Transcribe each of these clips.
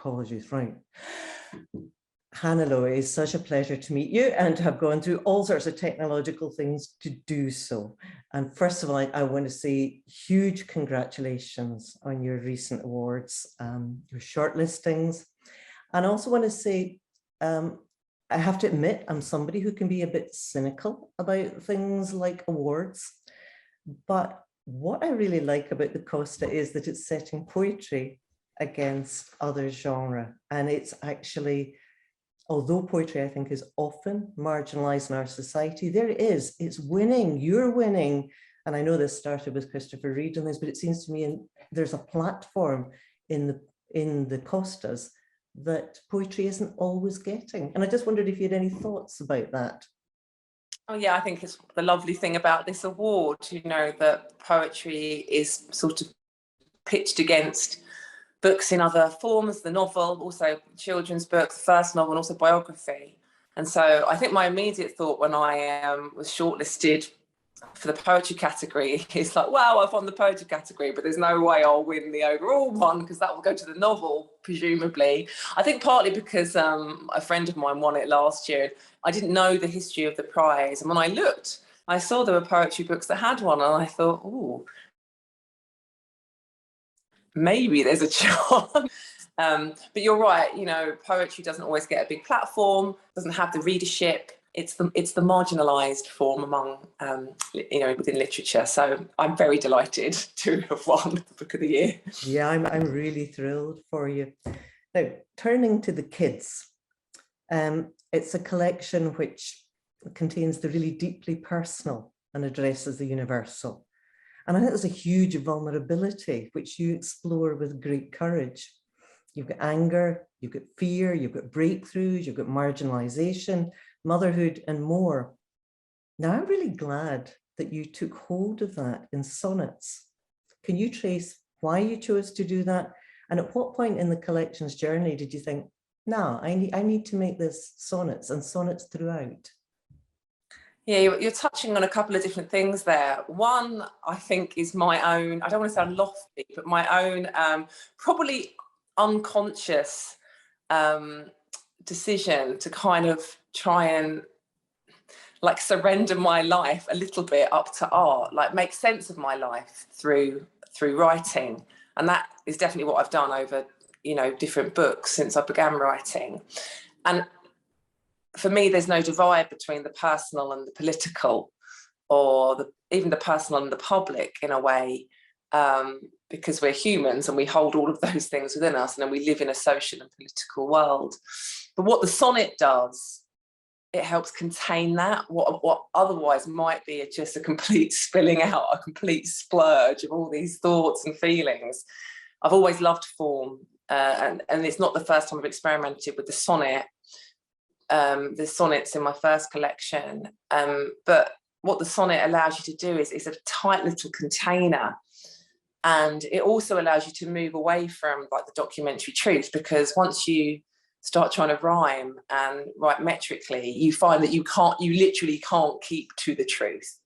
apologies, right. Hannah Lowe, it's such a pleasure to meet you and to have gone through all sorts of technological things to do so. And first of all, I want to say huge congratulations on your recent awards, your shortlistings. And I also want to say, I have to admit, I'm somebody who can be a bit cynical about things like awards. But what I really like about the Costa is that it's setting poetry against other genre. And it's actually, although poetry, I think, is often marginalized in our society, there it is, it's winning, you're winning. And I know this started with Christopher Reid and this, but it seems to me there's a platform in the Costas that poetry isn't always getting. And I just wondered if you had any thoughts about that. Oh yeah, I think it's the lovely thing about this award, you know, that poetry is sort of pitched against books in other forms, the novel, also children's books, first novel, and also biography. And so I think my immediate thought when I was shortlisted for the poetry category is like, wow, I've won the poetry category, but there's no way I'll win the overall one because that will go to the novel, presumably. I think partly because a friend of mine won it last year. I didn't know the history of the prize. And when I looked, I saw there were poetry books that had one, and I thought, oh, maybe there's a chance. But you're right, you know, poetry doesn't always get a big platform, doesn't have the readership. It's the marginalised form among, you know, within literature. So I'm very delighted to have won the Book of the Year. Yeah, I'm really thrilled for you. Now, turning to the kids, it's a collection which contains the really deeply personal and addresses the universal. And I think there's a huge vulnerability which you explore with great courage. You've got anger, you've got fear, you've got breakthroughs, you've got marginalization, motherhood, and more. Now, I'm really glad that you took hold of that in sonnets. Can you trace why you chose to do that? And at what point in the collection's journey did you think, no, I need to make this sonnets and sonnets throughout? Yeah, you're touching on a couple of different things there. One, I think, is my own, I don't want to sound lofty, but my own probably unconscious decision to kind of try and like surrender my life a little bit up to art, like make sense of my life through writing. And that is definitely what I've done over, you know, different books since I began writing. And for me, there's no divide between the personal and the political, or even the personal and the public in a way, because we're humans and we hold all of those things within us, and then we live in a social and political world. But what the sonnet does, it helps contain that, what otherwise might be just a complete spilling out, a complete splurge of all these thoughts and feelings. I've always loved form, and it's not the first time I've experimented with the sonnet. The sonnets in my first collection, but what the sonnet allows you to do is a tight little container, and it also allows you to move away from like the documentary truth, because once you start trying to rhyme and write metrically, you find that you literally can't keep to the truth.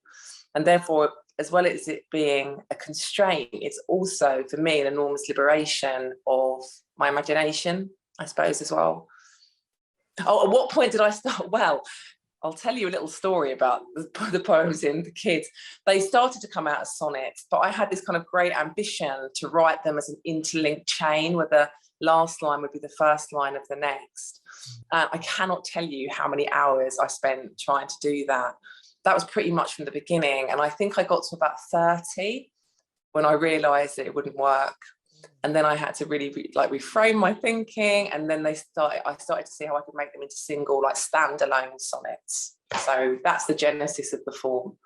And therefore, as well as it being a constraint, it's also for me an enormous liberation of my imagination, I suppose, as well. Oh, at what point did I start? Well, I'll tell you a little story about the poems in The Kids. They started to come out as sonnets, but I had this kind of great ambition to write them as an interlinked chain where the last line would be the first line of the next. I cannot tell you how many hours I spent trying to do that. That was pretty much from the beginning. And I think I got to about 30 when I realised that it wouldn't work. And then I had to really reframe my thinking, and then I started to see how I could make them into single, like standalone sonnets. So that's the genesis of the form.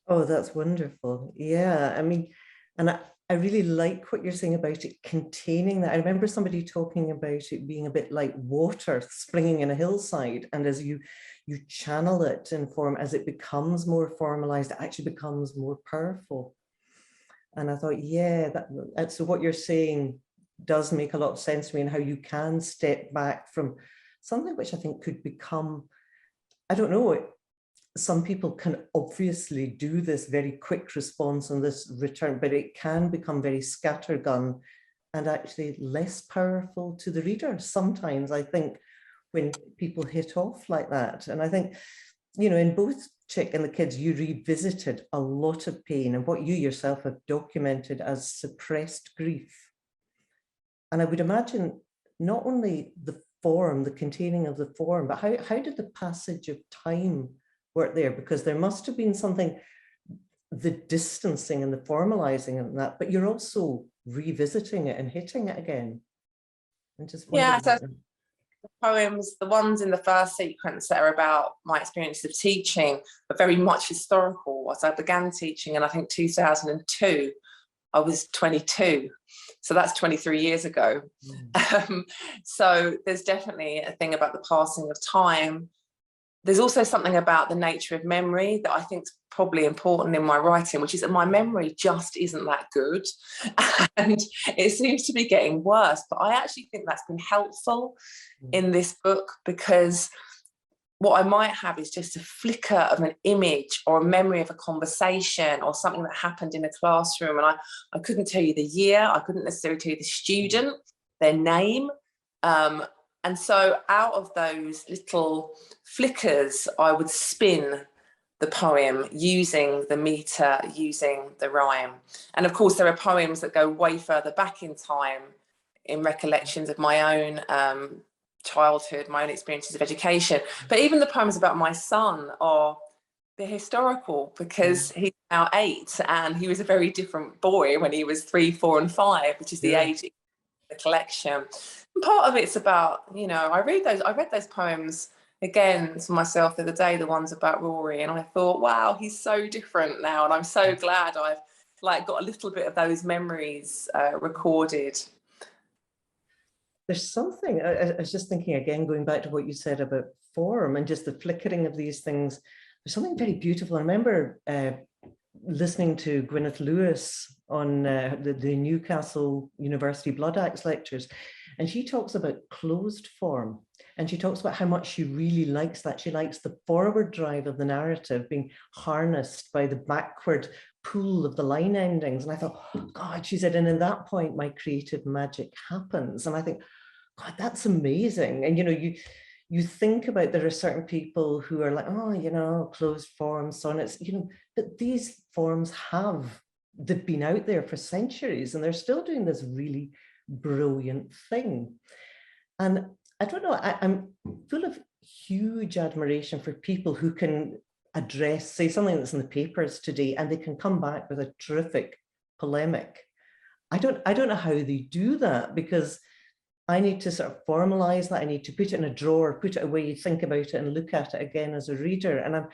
Oh, that's wonderful. Yeah, I mean, and I really like what you're saying about it containing that. I remember somebody talking about it being a bit like water springing in a hillside, and as you channel it in form, as it becomes more formalized, it actually becomes more powerful. And I thought, yeah, so what you're saying does make a lot of sense to me, and how you can step back from something which I think could become, I don't know, some people can obviously do this very quick response and this return, but it can become very scattergun and actually less powerful to the reader sometimes, I think, when people hit off like that. And I think, you know, in both Chick and the Kids, you revisited a lot of pain and what you yourself have documented as suppressed grief. And I would imagine not only the form, the containing of the form, but how did the passage of time work there? Because there must have been something, the distancing and the formalizing of that, but you're also revisiting it and hitting it again. And just yeah, so the poems, the ones in the first sequence that are about my experience of teaching, are very much historical. As I began teaching in, I think, 2002, I was 22. So that's 23 years ago. So there's definitely a thing about the passing of time. There's also something about the nature of memory that I think is probably important in my writing, which is that my memory just isn't that good. And it seems to be getting worse. But I actually think that's been helpful in this book, because what I might have is just a flicker of an image or a memory of a conversation or something that happened in a classroom. And I couldn't tell you the year, I couldn't necessarily tell you the student, their name. And so out of those little flickers, I would spin the poem using the meter, using the rhyme. And of course, there are poems that go way further back in time, in recollections of my own childhood, my own experiences of education. But even the poems about my son they're historical, because he's now 8 and he was a very different boy when he was 3, 4 and 5, which is the age of the collection. And part of it's about, you know, I read those poems again to myself the other day, the ones about Rory, and I thought, wow, he's so different now, and I'm so glad I've got a little bit of those memories recorded. There's something, I was just thinking again, going back to what you said about form and just the flickering of these things, there's something very beautiful. I remember listening to Gwyneth Lewis on the Newcastle University Blood Acts lectures, and she talks about closed form, and she talks about how much she really likes that. She likes the forward drive of the narrative being harnessed by the backward pull of the line endings. And I thought, oh, God, she said, and in that point, my creative magic happens. And I think, God, that's amazing. And, you know, you think about, there are certain people who are like, oh, you know, closed form sonnets, you know, but these forms they've been out there for centuries and they're still doing this really brilliant thing. And I don't know, I'm full of huge admiration for people who can address, say, something that's in the papers today, and they can come back with a terrific polemic. I don't know how they do that, because I need to sort of formalize that. I need to put it in a drawer, put it away, think about it and look at it again as a reader. And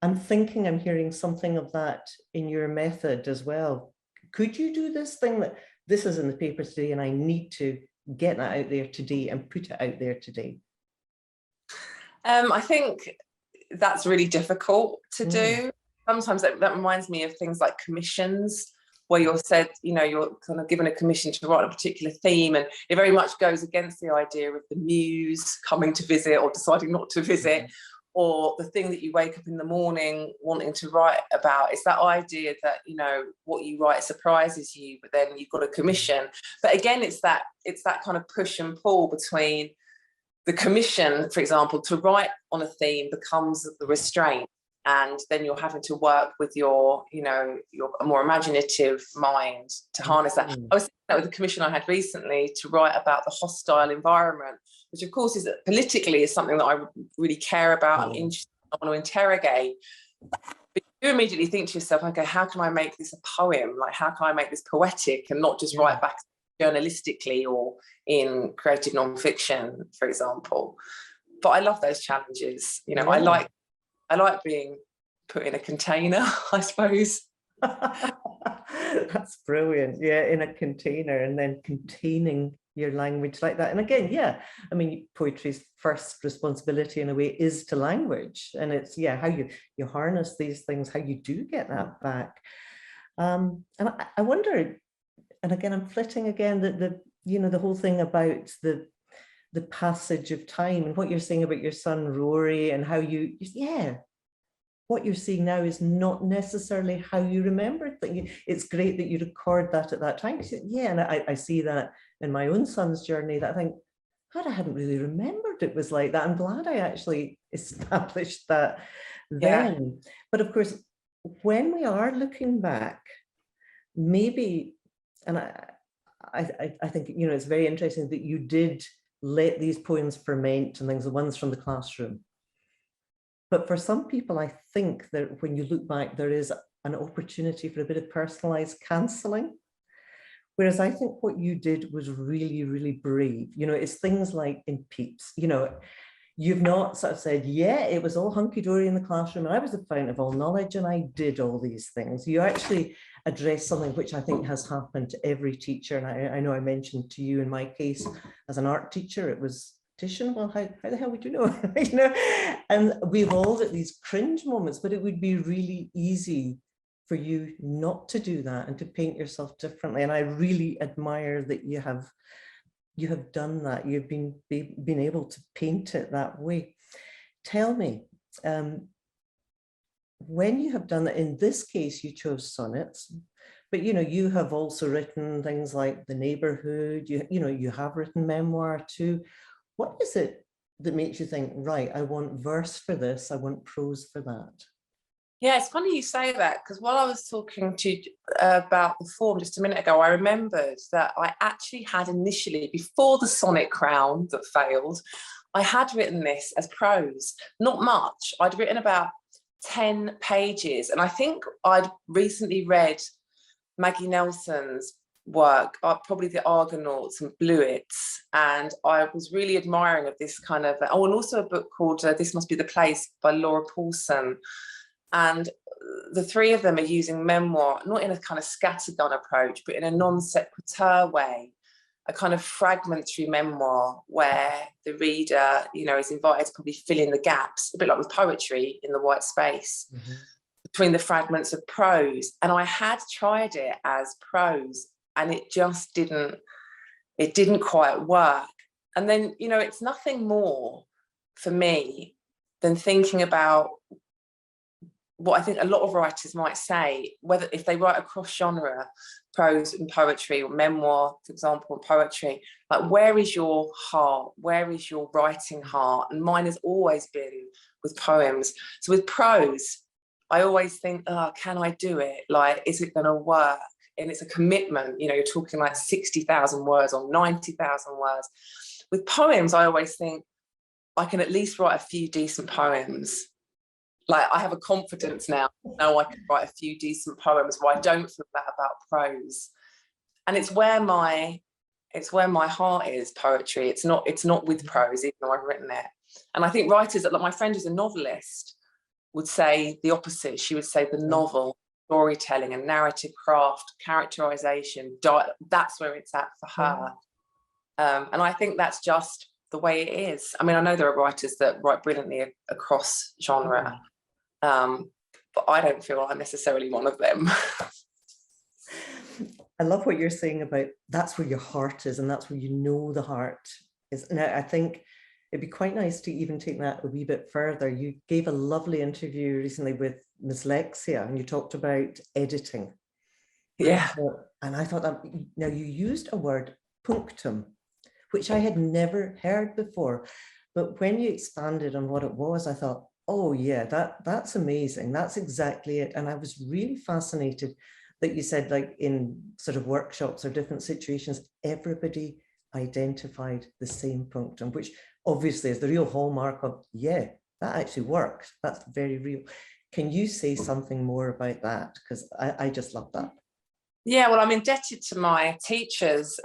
I'm thinking I'm hearing something of that in your method as well. Could you do this thing that this is in the papers today and I need to get that out there today and put it out there today? I think that's really difficult to do. Sometimes that reminds me of things like commissions, where you're said, you know, you're kind of given a commission to write a particular theme, and it very much goes against the idea of the muse coming to visit or deciding not to visit, or the thing that you wake up in the morning wanting to write about. It's that idea that, you know, what you write surprises you, but then you've got a commission. But again, it's that kind of push and pull between the commission, for example, to write on a theme becomes the restraint. And then you're having to work with your more imaginative mind to harness that. I was thinking that with the commission I had recently to write about the hostile environment, which of course is politically is something that I really care about and interested in, I want to interrogate. But you immediately think to yourself, okay, how can I make this a poem? Like, how can I make this poetic and not just write back journalistically or in creative non-fiction, for example? But I love those challenges. You know, I like being put in a container, I suppose. That's brilliant. Yeah, in a container and then containing your language like that. And again, yeah, I mean, poetry's first responsibility in a way is to language. And it's, how you harness these things, how you do get that back. And I wonder, and again, I'm flitting again, the whole thing about the passage of time and what you're saying about your son Rory and how what you're seeing now is not necessarily how you remembered things. It's great that you record that at that time. Yeah, and I see that in my own son's journey, that I think, God, I hadn't really remembered it was like that. I'm glad I actually established that then. Yeah. But of course, when we are looking back, maybe, and I think, you know, it's very interesting that you did let these poems ferment and things, the ones from the classroom. But for some people, I think that when you look back, there is an opportunity for a bit of personalized counseling. Whereas I think what you did was really, really brave. You know, it's things like in Peeps, you know, you've not sort of said, yeah, it was all hunky-dory in the classroom and I was the fountain of all knowledge and I did all these things. You actually address something which I think has happened to every teacher. And I know I mentioned to you in my case, as an art teacher, it was Titian. Well, how the hell would you know? You know, and we've all got these cringe moments, but it would be really easy for you not to do that and to paint yourself differently. And I really admire that you have done that. You've been able to paint it that way. Tell me, when you have done that, in this case, you chose sonnets, but you know, you have also written things like The Neighborhood, you know, you have written memoir too. What is it that makes you think, right, I want verse for this, I want prose for that? Yeah, it's funny you say that, because while I was talking to you about the form just a minute ago, I remembered that I actually had initially, before the sonnet crown that failed, I had written this as prose. Not much. I'd written about 10 pages. And I think I'd recently read Maggie Nelson's work, probably The Argonauts and Bluets. And I was really admiring of this kind of, oh, and also a book called This Must Be the Place by Laura Paulson. And the three of them are using memoir, not in a kind of scattergun approach, but in a non sequitur way, a kind of fragmentary memoir where the reader, you know, is invited to probably fill in the gaps, a bit like with poetry, in the white space between the fragments of prose. And I had tried it as prose and it just didn't quite work. And then, you know, it's nothing more for me than thinking about what I think a lot of writers might say, whether if they write across genre, prose and poetry, or memoir, for example, and poetry, like, where is your heart? Where is your writing heart? And mine has always been with poems. So with prose, I always think, oh, can I do it? Like, is it going to work? And it's a commitment. You know, you're talking like 60,000 words or 90,000 words. With poems, I always think I can at least write a few decent poems. Like, I have a confidence now, I can write a few decent poems where I don't feel that about prose. And it's where my heart is, poetry. It's not with prose, even though I've written it. And I think writers, like my friend who's a novelist, would say the opposite. She would say the novel, storytelling and narrative craft, characterization, that's where it's at for her. And I think that's just the way it is. I mean, I know there are writers that write brilliantly across genre, but I don't feel I'm necessarily one of them. I love what you're saying about that's where your heart is, and that's where you know the heart is. Now, I think it'd be quite nice to even take that a wee bit further. You gave a lovely interview recently with Miss Lexia, and you talked about editing. Yeah. And I thought that, now you used a word, punctum, which I had never heard before. But when you expanded on what it was, I thought, oh yeah, that's amazing. That's exactly it. And I was really fascinated that you said, like, in sort of workshops or different situations, everybody identified the same punctum, which obviously is the real hallmark of, yeah, that actually works. That's very real. Can you say something more about that? Because I just love that. Yeah, well, I'm indebted to my teachers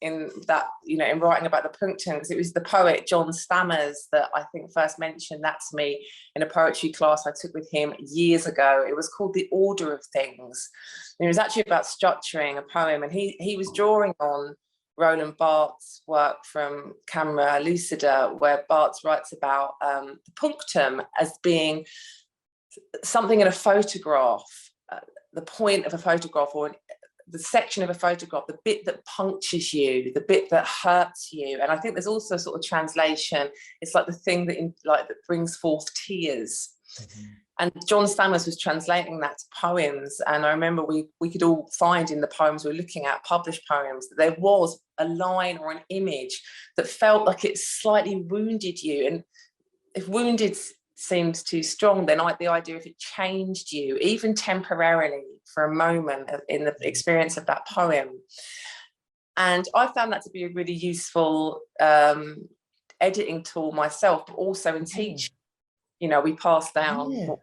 in that, you know, in writing about the punctum, because it was the poet John Stammers that I think first mentioned that to me in a poetry class I took with him years ago. It was called The Order of Things. And it was actually about structuring a poem, and he was drawing on Roland Barthes' work from Camera Lucida, where Barthes writes about the punctum as being something in a photograph, the point of a photograph, or the section of a photograph, the bit that punctures you, the bit that hurts you. And I think there's also sort of translation. It's like the thing that that brings forth tears. And John Stamos was translating that to poems. And I remember we could all find in the poems we were looking at, published poems, that there was a line or an image that felt like it slightly wounded you. And if wounded seems too strong, then the idea if it changed you, even temporarily for a moment in the experience of that poem. And I found that to be a really useful editing tool myself, but also in teaching. You know, we pass down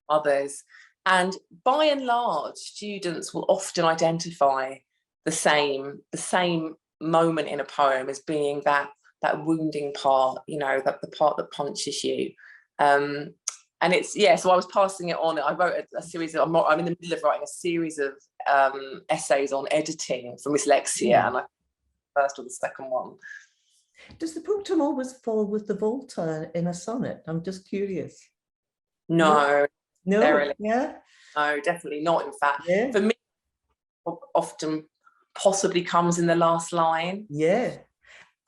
others, and by and large students will often identify the same moment in a poem as being that wounding part, you know, that the part that punches you. And it's so I was passing it on. I wrote a series of, I'm in the middle of writing a series of essays on editing for dyslexia, and I first or the second one. Does the punctum always fall with the volta in a sonnet? I'm just curious. No, no, no, definitely not. In fact, for me, often possibly comes in the last line.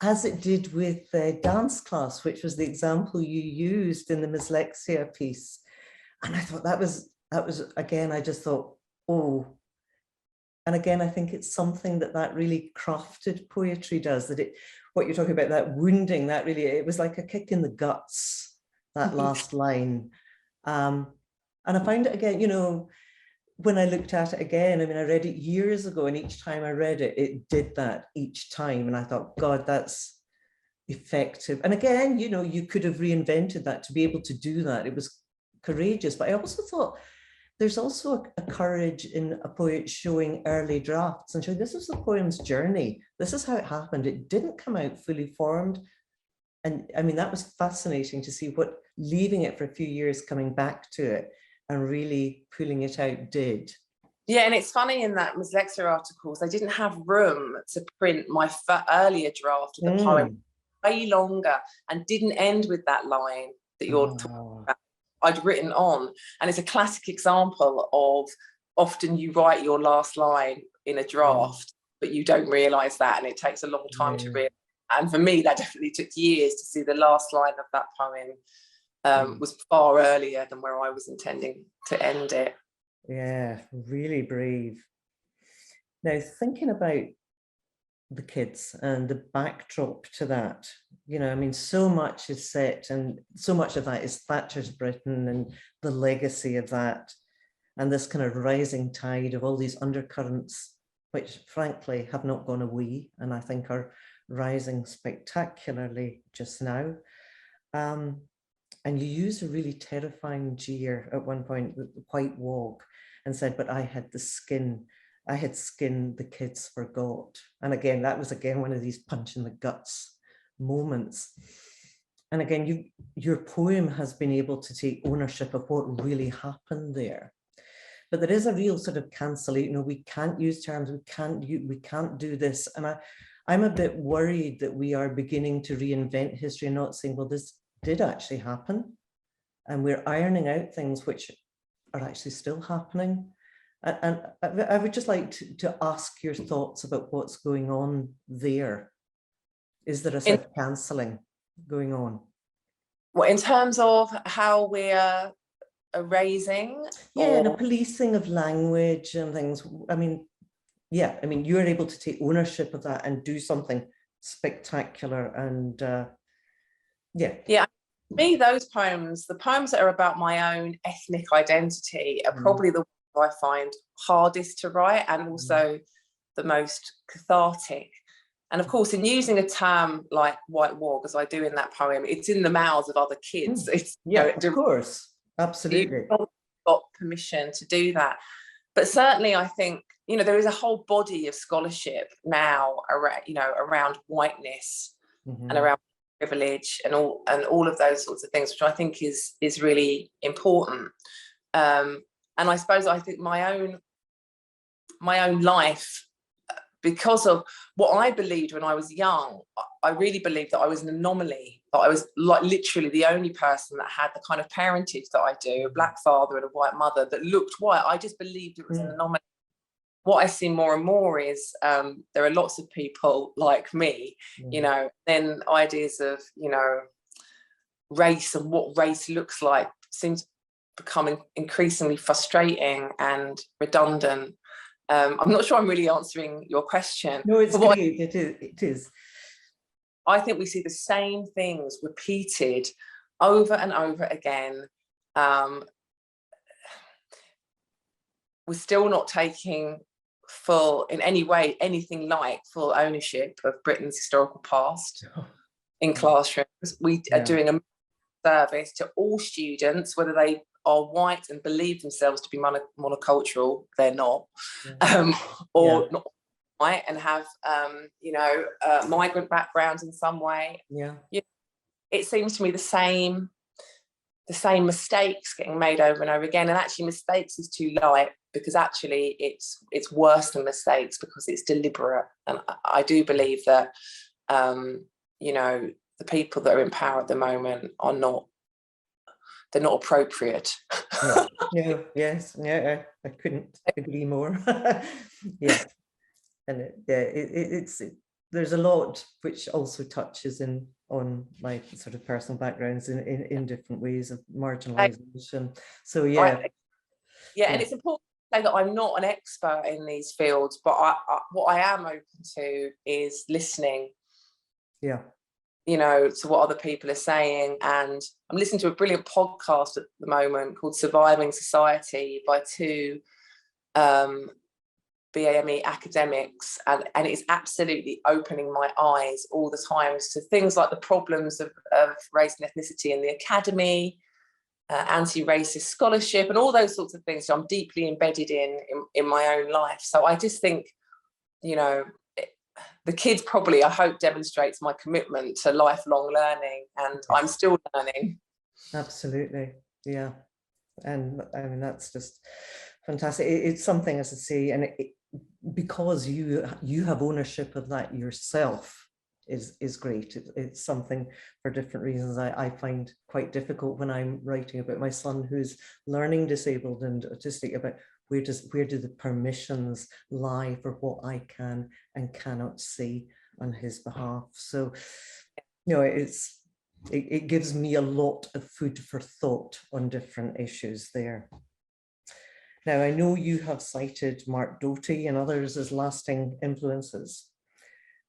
As it did with the dance class, which was the example you used in the dyslexia piece. And I thought that was again, I just thought, oh. And again, I think it's something that really crafted poetry does, that what you're talking about, that wounding, that really, it was like a kick in the guts, that last line. And I find it again, you know, when I looked at it again, I mean, I read it years ago, and each time I read it, it did that each time. And I thought, God, that's effective. And again, you know, you could have reinvented that to be able to do that. It was courageous. But I also thought there's also a courage in a poet showing early drafts and showing this is the poem's journey. This is how it happened. It didn't come out fully formed. And I mean, that was fascinating to see what leaving it for a few years, coming back to it and really pulling it out did. Yeah, and it's funny in that dyslexia articles, they didn't have room to print my earlier draft of the poem way longer, and didn't end with that line that you're talking about. I'd written on, and it's a classic example of often you write your last line in a draft, but you don't realise that, and it takes a long time to realise. And for me, that definitely took years to see the last line of that poem was far earlier than where I was intending to end it. Yeah, really brave. Now, thinking about the kids and the backdrop to that, you know, I mean, so much is set, and so much of that is Thatcher's Britain and the legacy of that, and this kind of rising tide of all these undercurrents, which frankly have not gone away, and I think are rising spectacularly just now. And you used a really terrifying jeer at one point, the white wog, and said, but I had the skin the kids forgot. And again, that was again one of these punch in the guts moments. And again, your poem has been able to take ownership of what really happened there. But there is a real sort of cancellation, you know, we can't use terms, we can't do this. And I'm a bit worried that we are beginning to reinvent history and not saying, well, this did actually happen. And we're ironing out things which are actually still happening. And I would just like to ask your thoughts about what's going on there. Is there a sort of cancelling going on? Well, in terms of how we're erasing? Yeah, the policing of language and things. I mean, yeah, I mean, you're able to take ownership of that and do something spectacular. And yeah. For me, those poems, the poems that are about my own ethnic identity, are probably the I find hardest to write, and also the most cathartic. And of course, in using a term like white wog, as I do in that poem, it's in the mouths of other kids. It's, of course, absolutely. You've not got permission to do that. But certainly, I think, you know, there is a whole body of scholarship now around, you know, around whiteness and around privilege and all of those sorts of things, which I think is really important. And I suppose I think my own life, because of what I believed when I was young, I really believed that I was an anomaly, that I was like literally the only person that had the kind of parentage that I do, a black father and a white mother that looked white. I just believed it was an anomaly. What I see more and more is there are lots of people like me, you know, then ideas of, you know, race and what race looks like seems becoming increasingly frustrating and redundant. I'm not sure I'm really answering your question. No, it's great. It is. I think we see the same things repeated over and over again. We're still not taking full, in any way, anything like full ownership of Britain's historical past in classrooms. We are doing a service to all students, whether they are white and believe themselves to be monocultural, they're not, or not white and have, migrant backgrounds in some way. It seems to me the same mistakes getting made over and over again, and actually mistakes is too light, because actually it's worse than mistakes because it's deliberate. And I do believe that the people that are in power at the moment are not, they're not appropriate. I couldn't agree more. And there's a lot which also touches on my sort of personal backgrounds in different ways of marginalization. So and it's important to say that I'm not an expert in these fields, but what I am open to is listening. To what other people are saying. And I'm listening to a brilliant podcast at the moment called Surviving Society by two BAME academics, and it is absolutely opening my eyes all the time to things like the problems of race and ethnicity in the academy, anti-racist scholarship, and all those sorts of things. So I'm deeply embedded in my own life. So I just think, the kids probably, I hope, demonstrates my commitment to lifelong learning, and I'm still learning. Absolutely, yeah. And I mean, that's just fantastic. It's something, as I say, and because you have ownership of that yourself is great. It's something, for different reasons, I find quite difficult when I'm writing about my son who's learning disabled and autistic, about where do the permissions lie for what I can and cannot say on his behalf. So, it gives me a lot of food for thought on different issues there. Now, I know you have cited Mark Doty and others as lasting influences.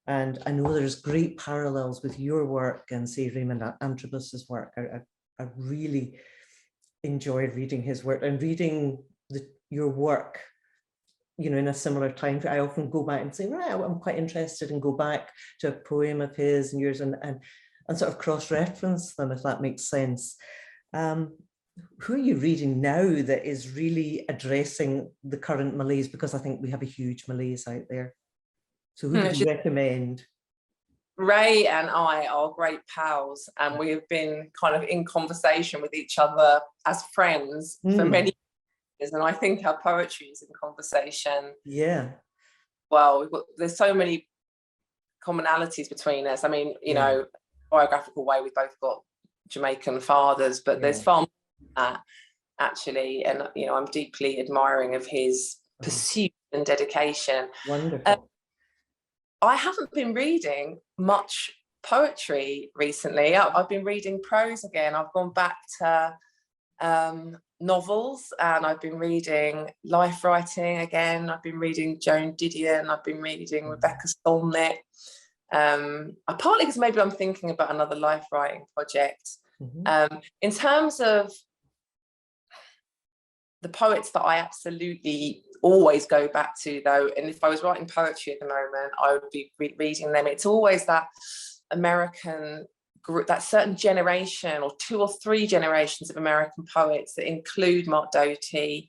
And I know there's great parallels with your work and, say, Raymond Antrobus's work. I really enjoyed reading his work and reading your work, in a similar time. I often go back and say, right, I'm quite interested, and go back to a poem of his and yours and sort of cross-reference them, if that makes sense. Who are you reading now that is really addressing the current malaise? Because I think we have a huge malaise out there. So who would you recommend? Ray and I are great pals, and we have been kind of in conversation with each other as friends for many years, and I think our poetry is in conversation. Well, there's so many commonalities between us. I mean, biographical way, we've both got Jamaican fathers, but there's far more than that, actually. And I'm deeply admiring of his pursuit and dedication. Wonderful. I haven't been reading much poetry recently. I've been reading prose again. I've gone back to novels, and I've been reading life writing again. I've been reading Joan Didion. I've been reading Rebecca Solnit. Partly because maybe I'm thinking about another life writing project. In terms of the poets that I absolutely always go back to, though, and if I was writing poetry at the moment, I would be reading them. It's always that American group, that certain generation or 2 or 3 generations of American poets that include Mark Doty,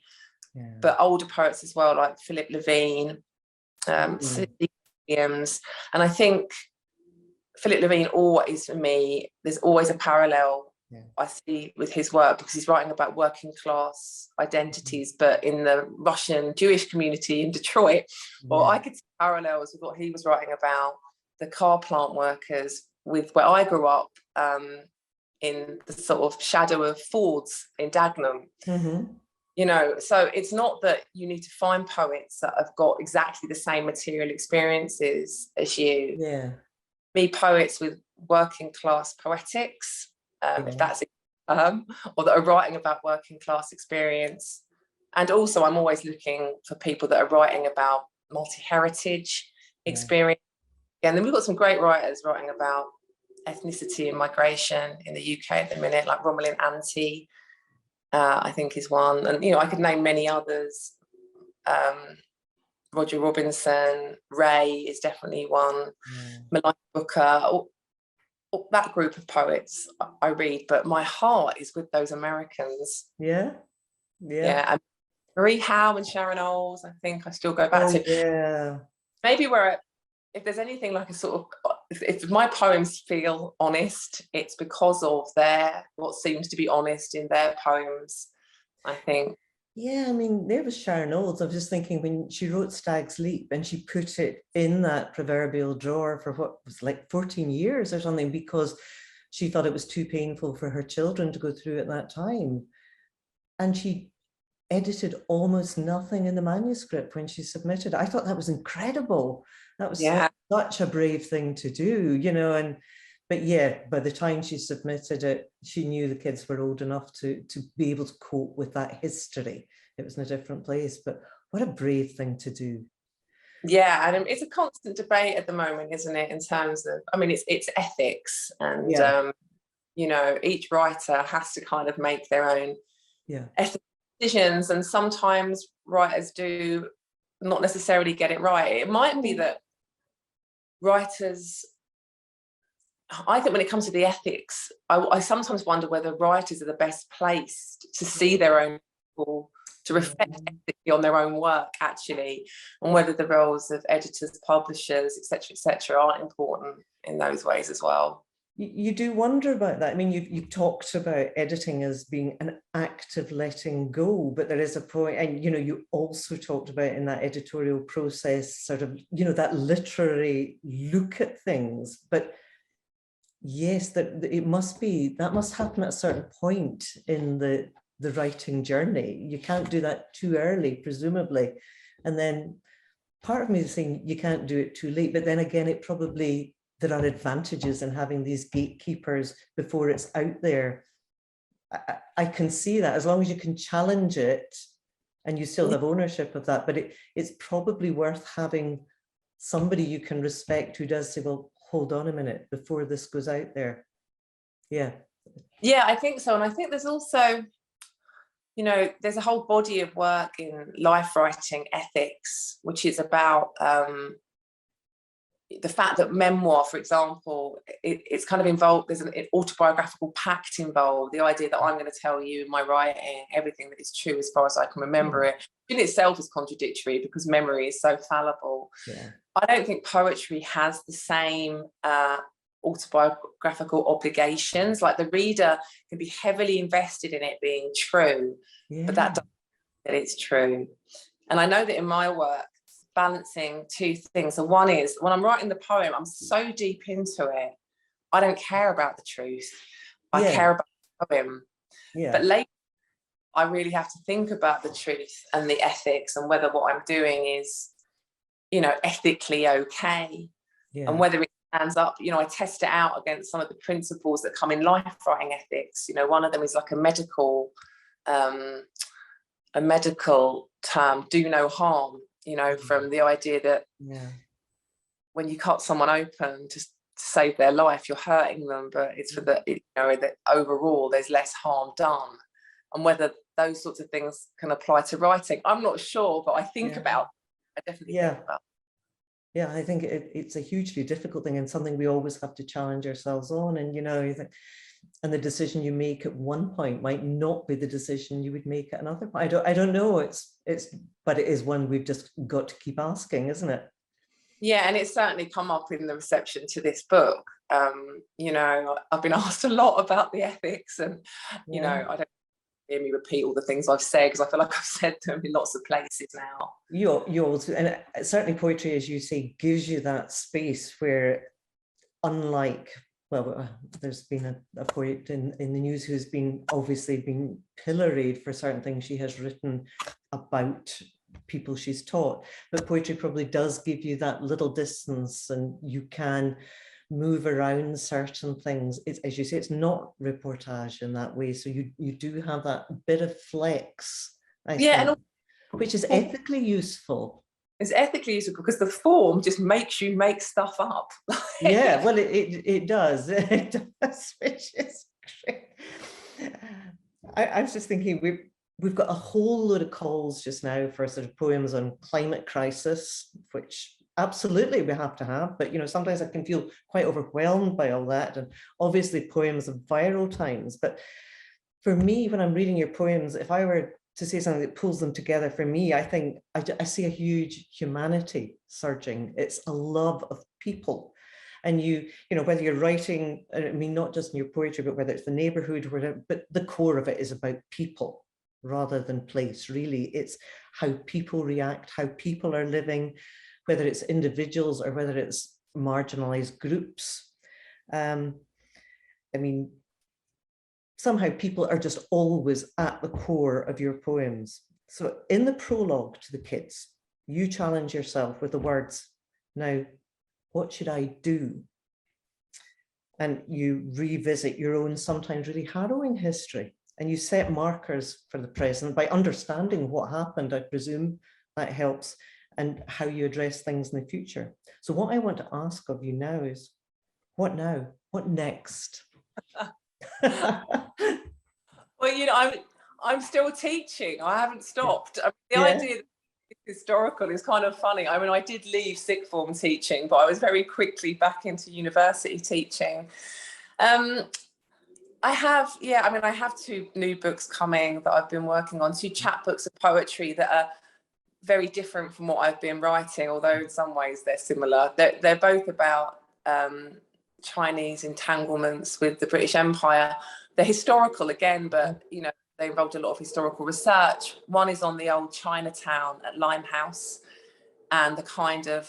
but older poets as well, like Philip Levine, Sidney Williams. And I think Philip Levine always, for me, there's always a parallel I see with his work, because he's writing about working class identities, but in the Russian Jewish community in Detroit. Well, I could see parallels with what he was writing about, the car plant workers, with where I grew up, in the sort of shadow of Ford's in Dagenham. So it's not that you need to find poets that have got exactly the same material experiences as you. Me, poets with working class poetics, if that's or that are writing about working class experience. And also I'm always looking for people that are writing about multi-heritage experience. And then we've got some great writers writing about ethnicity and migration in the UK at the minute, like Romelin Anti, I think is one. And, I could name many others. Roger Robinson, Ray is definitely one. Malika Booker, that group of poets I read, but my heart is with those Americans. Yeah. And Marie Howe and Sharon Olds, I think I still go back to. Yeah. Maybe if there's anything like a sort of, if my poems feel honest, it's because of what seems to be honest in their poems, I think. Yeah, I mean, there was Sharon Olds. I was just thinking when she wrote Stag's Leap and she put it in that proverbial drawer for what was like 14 years or something, because she thought it was too painful for her children to go through at that time. And she edited almost nothing in the manuscript when she submitted it. I thought that was incredible. That was such a brave thing to do, but yeah, by the time she submitted it, she knew the kids were old enough to be able to cope with that history. It was in a different place, but what a brave thing to do. Yeah, and it's a constant debate at the moment, isn't it, in terms of, it's ethics, and each writer has to kind of make their own ethical decisions, and sometimes writers do not necessarily get it right. It might be that writers, I think when it comes to the ethics, I sometimes wonder whether writers are the best placed to see their own people, to reflect ethically on their own work, actually, and whether the roles of editors, publishers, etc., aren't important in those ways as well. You do wonder about that. I mean, you've talked about editing as being an act of letting go, but there is a point, and you also talked about in that editorial process sort of, that literary look at things. But yes, that must happen at a certain point in the writing journey. You can't do that too early, presumably. And then part of me is saying you can't do it too late, but then again, there are advantages in having these gatekeepers before it's out there. I can see that, as long as you can challenge it and you still have ownership of that, but it's probably worth having somebody you can respect who does say, well, hold on a minute before this goes out there. Yeah, I think so. And I think there's also, there's a whole body of work in life writing ethics, which is about the fact that memoir, for example, it's kind of involved, there's an autobiographical pact involved, the idea that I'm going to tell you in my writing everything that is true as far as I can remember it. In itself is contradictory because memory is so fallible. I don't think poetry has the same autobiographical obligations. Like, the reader can be heavily invested in it being true, but that doesn't mean that it's true. And I know that in my work, balancing two things. And one is, when I'm writing the poem, I'm so deep into it, I don't care about the truth. I care about the poem. But later, I really have to think about the truth and the ethics and whether what I'm doing is, ethically okay, and whether it stands up. I test it out against some of the principles that come in life writing ethics. One of them is like a medical term, do no harm. From the idea that when you cut someone open to save their life, you're hurting them, but it's for that overall there's less harm done. And whether those sorts of things can apply to writing, I'm not sure, but I think about. I definitely think about. Yeah, I think it's a hugely difficult thing and something we always have to challenge ourselves on. And and the decision you make at one point might not be the decision you would make at another point. I don't know. But it is one we've just got to keep asking, isn't it? Yeah, and it's certainly come up in the reception to this book. I've been asked a lot about the ethics, and I don't hear me repeat all the things I've said, because I feel like I've said them in lots of places now. You also, and certainly poetry, as you say, gives you that space where, unlike, there's been a poet in the news who's obviously been pilloried for certain things she has written about people she's taught, but poetry probably does give you that little distance, and you can move around certain things. It's, as you say, it's not reportage in that way. So you do have that bit of flex, I think, and which is ethically useful. It's ethically useful because the form just makes you make stuff up. Yeah, well, it does. It does, which is great. I was just thinking, we've got a whole load of calls just now for sort of poems on climate crisis, which absolutely we have to have, but sometimes I can feel quite overwhelmed by all that, and obviously poems of viral times. But for me, when I'm reading your poems, if I were to say something that pulls them together, for me, I think I see a huge humanity surging. It's a love of people. And whether you're writing, I mean, not just in your poetry, but whether it's the neighborhood, but the core of it is about people rather than place. Really, it's how people react, how people are living, whether it's individuals or whether it's marginalized groups. I mean, somehow people are just always at the core of your poems. So in the prologue to the kids, you challenge yourself with the words, now, what should I do? And you revisit your own sometimes really harrowing history, and you set markers for the present by understanding what happened. I presume that helps, and how you address things in the future. So what I want to ask of you now is, what now? What next? Well, I'm still teaching. I haven't stopped. I mean, the Yeah. idea that it's historical is kind of funny. I mean, I did leave sixth form teaching, but I was very quickly back into university teaching. I have 2 new books coming that I've been working on, 2 chapbooks of poetry that are very different from what I've been writing, although in some ways they're similar. They're both about Chinese entanglements with the British Empire. They're historical again, but they involved a lot of historical research. One is on the old Chinatown at Limehouse, and the kind of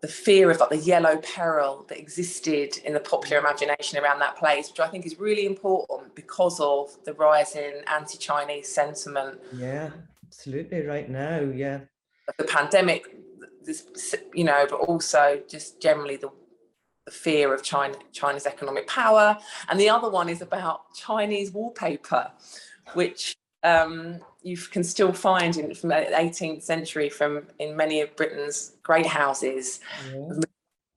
the fear of the yellow peril that existed in the popular imagination around that place, which I think is really important because of the rise in anti-Chinese sentiment. Yeah, absolutely, right now, yeah. The pandemic, but also just generally the fear of China's economic power. And the other one is about Chinese wallpaper, which you can still find from the 18th century in many of Britain's great houses, the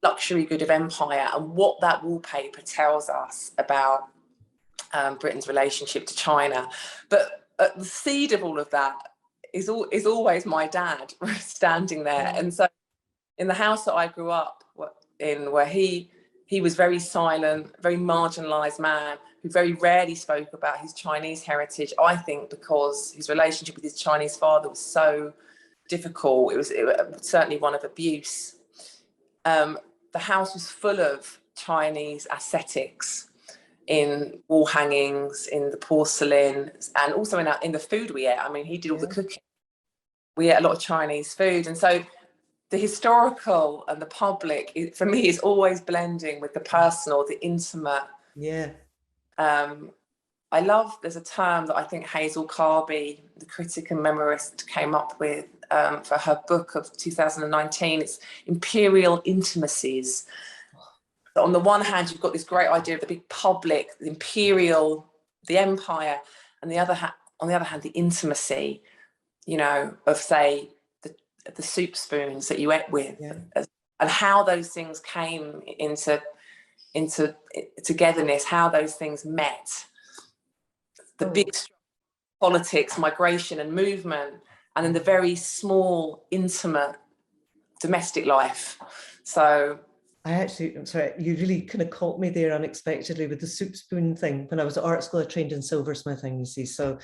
luxury good of empire, and what that wallpaper tells us about Britain's relationship to China. But at the seed of all of that is always my dad standing there. And so in the house that I grew up in, where he was very silent, very marginalized man who very rarely spoke about his Chinese heritage, I think because his relationship with his Chinese father was so difficult. It was certainly one of abuse. The house was full of Chinese aesthetics in wall hangings, in the porcelain, and also in the food we ate. I mean, he did all the cooking. We ate a lot of Chinese food. And so the historical and the public, for me, is always blending with the personal, the intimate. Yeah. There's a term that I think Hazel Carby, the critic and memoirist, came up with for her book of 2019. It's imperial intimacies. So on the one hand, you've got this great idea of the big public, the imperial, the empire, and on the other hand, the intimacy, of, say, the soup spoons that you ate with, and how those things came into togetherness, how those things met. The big politics, migration and movement, and then the very small, intimate domestic life. So I'm sorry, you really kind of caught me there unexpectedly with the soup spoon thing. When I was at art school, I trained in silversmithing, you see. So,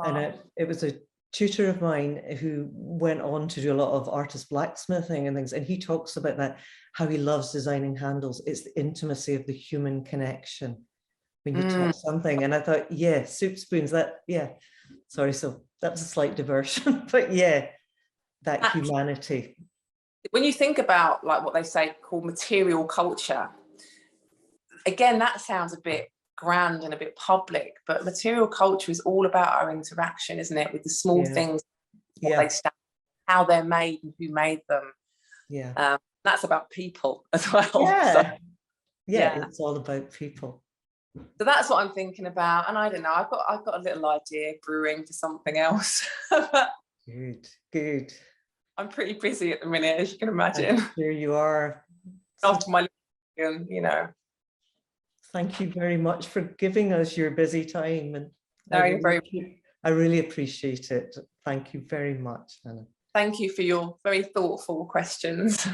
and it was a tutor of mine who went on to do a lot of artist blacksmithing and things. And he talks about that, how he loves designing handles. It's the intimacy of the human connection when you touch something. And I thought, soup spoons, sorry, so that was a slight diversion, but that humanity. When you think about like what they say called material culture, again, that sounds a bit grand and a bit public, but material culture is all about our interaction, isn't it, with the small things, what they stand, how they're made and who made them. That's about people as well. Yeah. So, Yeah, it's all about people. So that's what I'm thinking about. And I don't know, I've got a little idea brewing for something else. Good. I'm pretty busy at the minute, as you can imagine. Here you are. After my, you know. Thank you very much for giving us your busy time. And I really appreciate it. Thank you very much, Hannah. Thank you for your very thoughtful questions.